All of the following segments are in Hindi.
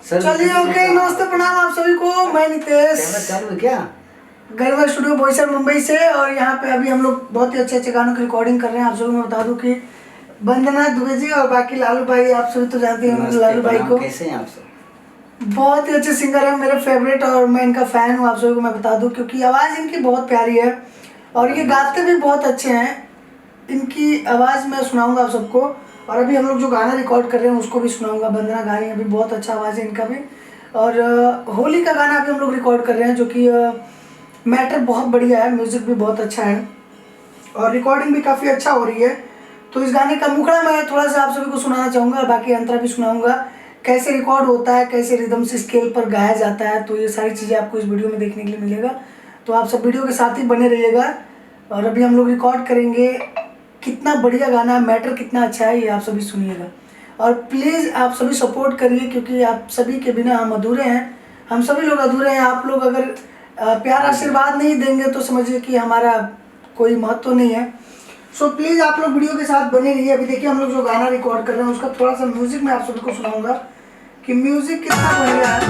चलिए ओके, नमस्ते प्रणाम आप सभी को। मैं नितेश, चालू है क्या? गरबा स्टूडियो बोईसर मुंबई से। और यहाँ पे अभी हम लोग बहुत ही अच्छे अच्छे गानों की रिकॉर्डिंग कर रहे हैं। आप सभी को मैं बता दूं कि वंदना दुबे जी और बाकी लालू भाई, आप सभी तो जानते हैं लालू भाई को। कैसे हैं आप सब? बहुत ही अच्छे सिंगर है, मेरे फेवरेट, और मैं इनका फ़ैन हूँ। आप सभी को मैं बता दूं क्योंकि आवाज़ इनकी बहुत प्यारी है और ये गाते भी बहुत अच्छे हैं। इनकी आवाज़ मैं सुनाऊंगा आप सबको, और अभी हम लोग जो गाना रिकॉर्ड कर रहे हैं उसको भी सुनाऊंगा। वंदना गा रही है, अभी बहुत अच्छा आवाज़ है इनका भी। और होली का गाना अभी हम लोग रिकॉर्ड कर रहे हैं, जो कि मैटर बहुत बढ़िया है, म्यूज़िक भी बहुत अच्छा है और रिकॉर्डिंग भी काफ़ी अच्छा हो रही है। तो इस गाने का मुखड़ा मैं थोड़ा सा आप सभी को सुनाना चाहूँगा, बाकी अंतरा भी सुनाऊंगा, कैसे रिकॉर्ड होता है, कैसे रिदम से स्केल पर गाया जाता है। तो ये सारी चीज़ें आपको इस वीडियो में देखने के लिए मिलेगा, तो आप सब वीडियो के साथ ही बने रहिएगा। और अभी हम लोग रिकॉर्ड करेंगे, कितना बढ़िया गाना है, मैटर कितना अच्छा है, ये आप सभी सुनिएगा। और प्लीज़ आप सभी सपोर्ट करिए, क्योंकि आप सभी के बिना हम अधूरे हैं, हम सभी लोग अधूरे हैं। आप लोग अगर प्यार आशीर्वाद नहीं देंगे तो समझिए कि हमारा कोई महत्व नहीं है। सो प्लीज़ आप लोग वीडियो के साथ बने रहिए। अभी देखिए हम लोग जो गाना रिकॉर्ड कर रहे हैं उसका थोड़ा सा म्यूज़िक मैं आप सभी को सुनाऊंगा कि म्यूज़िक कितना बढ़िया है।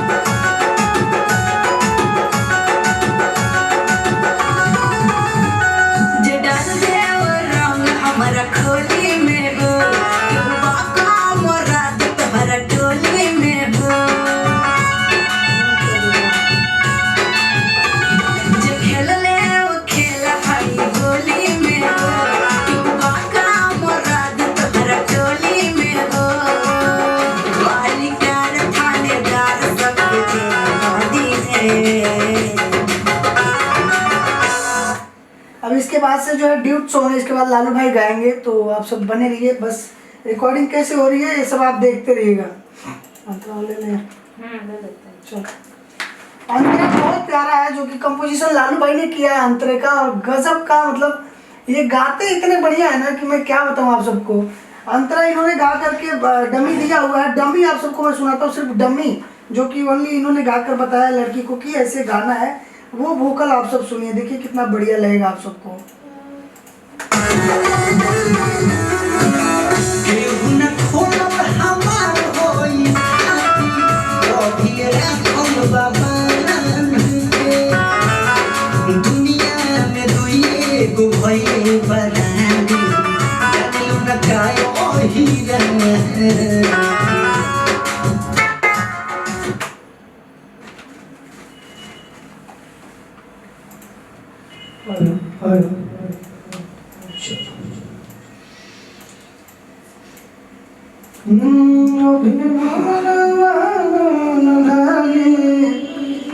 अब इसके बाद से जो है ड्यूट सॉन्ग है, इसके बाद लालू भाई गाएंगे, तो आप सब बने रहिए। बस रिकॉर्डिंग कैसे हो रही है ये सब आप देखते रहिएगा। अंतरा ले ले चलो। अंतरा बहुत प्यारा है, जो कि कंपोजिशन लालू भाई ने किया है अंतरे का, और गजब का, मतलब ये गाते इतने बढ़िया है ना कि मैं क्या बताऊँ आप सबको। अंतरा इन्होंने गा करके डमी दिया हुआ है, डमी आप सबको मैं सुनाता हूँ, सिर्फ डमी, जो कि ओनली इन्होंने गा कर बताया लड़की को कि ऐसे गाना है, वो वोकल आप सब सुनिए, देखिए कितना बढ़िया लगेगा आप सबको।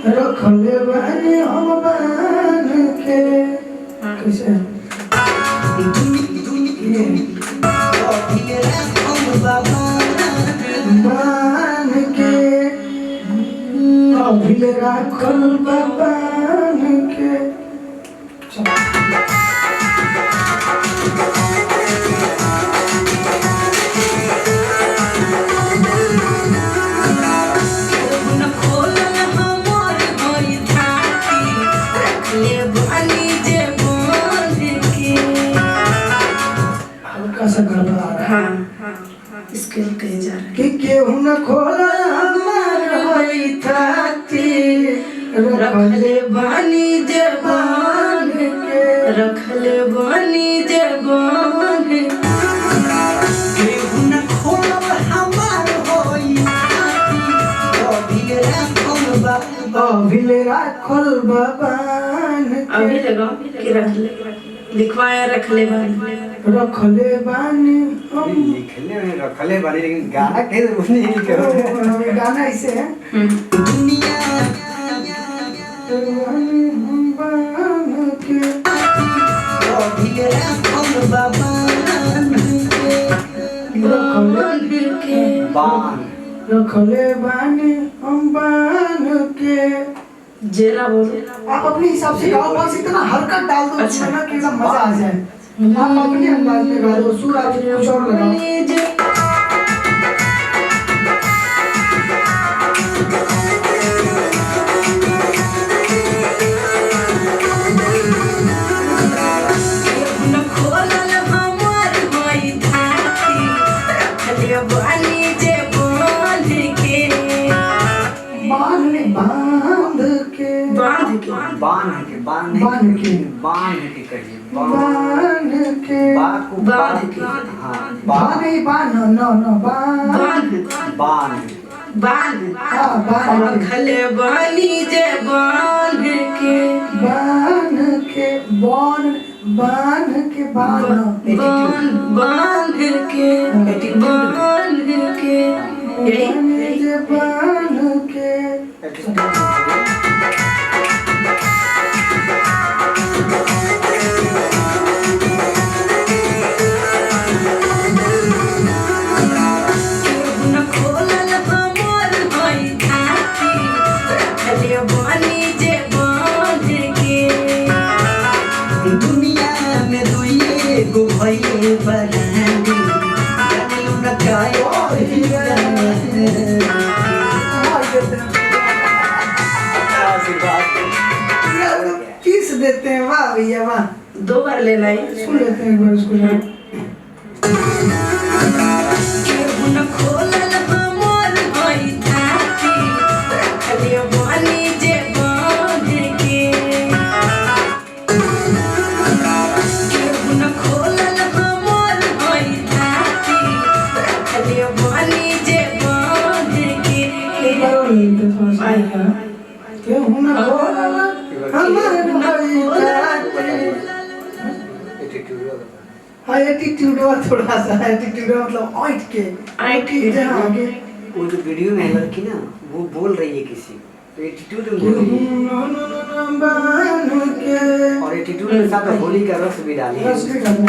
रखले बानी हम बान के, कैसे बान के अभिले राखल बान के। स्केल कहीं जा रहा है कि केहू न खोला हमार होई थाती, रखले बानी जबान के, रखले बानी जबान केहू न खोलब हमार होई थाती, अभिले राखल बाबान के। अभी लगाओ कि रखले लिखवाया, रखले बानी, रखले बानी हम, लिखले रखले बानी, लेकिन गाना कैसे उसने ही लिखे हो? गाना ऐसे है, दुनिया हम बान के, अभिले राखल बाबान के बान, रखले बानी हम बान के। जेरा बोलो। आप अपने हिसाब से गाओ, बस इतना हरकत डाल दो उसमें ना कि एकदम मजा आ जाए। आप अपने अंदाज में गा दो, सुर आप कुछ और लगाओ। बांध के बांध के। बांध के कहिए बांध के बा को बांध के। हाँ बांध नहीं बांध नो बांध बांध बांध हाँ बांध के रखले बानी जे बांध के बांध के बांध के बांध बांध के बांध के यही बांध के न खोलल हमर होई छाती रखले बानी जे बांध के दुनिया में दुइए गो भइले बरांडी जानलू न कायो किस देते हैं वाह भैया वाह 2 बार लेना है सुन लेते हैं एक बार इसको जरा। न खोलल हमर होई छाती रखले बानी जे बांध के न खोलल हमर होई छाती रखले बानी जे बांध के एक बार और लेते हैं थोड़ा सा आएगा क्यों ना बोला हमारे भाई हाँ एटीट्यूड थोड़ा सा एटीट्यूड मतलब आइट के जहाँ आगे वो जो वीडियो में है लड़की ना वो बोल रही है किसी तो एटीट्यूड में बोल रही है बांध के और एटीट्यूड के साथ होली का रस भी डाली है रस के गाना।